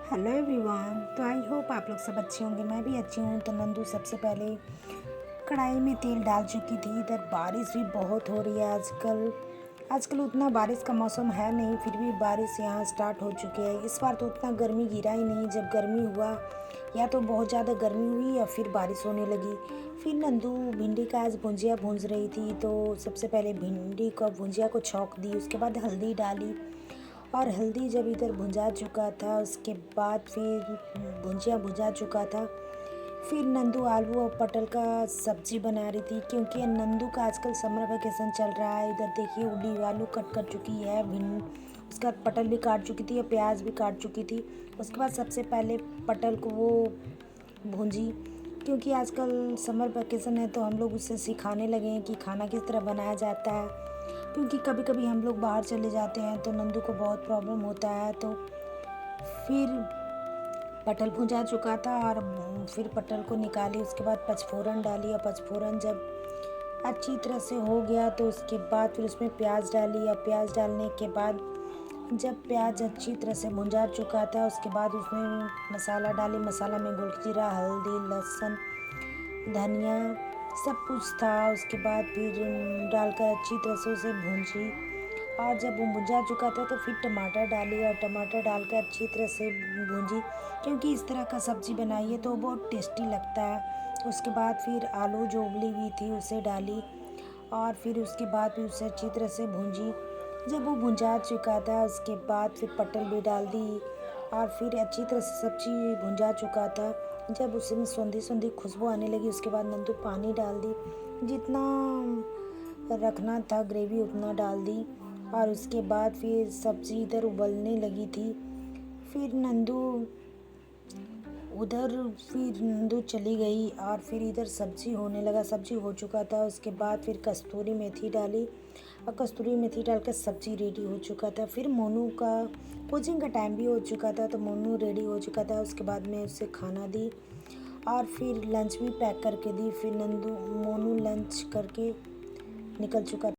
Hello everyone. तो I hope आप लोग सब अच्छे होंगे, मैं भी अच्छी हूँ। तो नंदू सबसे पहले कढ़ाई में तेल डाल चुकी थी। इधर बारिश भी बहुत हो रही है आजकल। आजकल उतना बारिश का मौसम है नहीं, फिर भी बारिश यहाँ स्टार्ट हो चुकी है। इस बार तो उतना गर्मी गिरा ही नहीं। जब गर्मी हुआ या तो बहुत ज़्यादा गर्मी हुई या फिर बारिश होने लगी। फिर नंदू भिंडी का आज भुंजिया भूंज रही थी। तो सबसे पहले भिंडी को भुंजिया को छौंक दी, उसके बाद हल्दी डाली। और हल्दी जब इधर भुंजा चुका था, उसके बाद फिर भुंजिया भुंजा चुका था, फिर नंदू आलू और पटल का सब्जी बना रही थी। क्योंकि नंदू का आजकल समर वेकेशन चल रहा है। इधर देखिए उल्ली आलू कट कर चुकी है, उसका पटल भी काट चुकी थी और प्याज भी काट चुकी थी। उसके बाद सबसे पहले पटल को वो भूंजी। क्योंकि आजकल समर वेकेशन है तो हम लोग उससे सिखाने लगे हैं कि खाना किस तरह बनाया जाता है। क्योंकि कभी कभी हम लोग बाहर चले जाते हैं तो नंदू को बहुत प्रॉब्लम होता है। तो फिर पटल भुंजा चुका था और फिर पटल को निकाली। उसके बाद पचफोरन डाली और पचफोरन जब अच्छी तरह से हो गया तो उसके बाद फिर उसमें प्याज डाली। और प्याज डालने के बाद जब प्याज अच्छी तरह से भुंजा चुका था, उसके बाद उसमें मसाला डाली। मसाला में गोलजीरा, हल्दी, लहसुन, धनिया सब कुछ था। उसके बाद फिर डालकर अच्छी तरह से उसे भूंजी। और जब वो भुंजा चुका था तो फिर टमाटर डाली और टमाटर डालकर अच्छी तरह से भूंजी। क्योंकि इस तरह का सब्ज़ी बनाइए तो बहुत टेस्टी लगता है। उसके बाद फिर आलू जो उबली हुई थी उसे डाली और फिर उसके बाद फिर उसे अच्छी तरह से भूंजी। जब वो भुंजा चुका था उसके बाद फिर पटल भी डाल दी और फिर अच्छी तरह से सब्ज़ी भुंजा चुका था। जब उसमें सौंधी सौंधी खुशबू आने लगी उसके बाद नंदू पानी डाल दी। जितना रखना था ग्रेवी उतना डाल दी। और उसके बाद फिर सब्ज़ी इधर उबलने लगी थी। फिर नंदू चली गई और फिर इधर सब्ज़ी होने लगा। सब्ज़ी हो चुका था। उसके बाद फिर कस्तूरी मेथी डाली और कस्तूरी मेथी डालकर सब्ज़ी रेडी हो चुका था। फिर मोनू का कोचिंग का टाइम भी हो चुका था तो मोनू रेडी हो चुका था। उसके बाद मैं उसे खाना दी और फिर लंच भी पैक करके दी। फिर मोनू लंच करके निकल चुका था।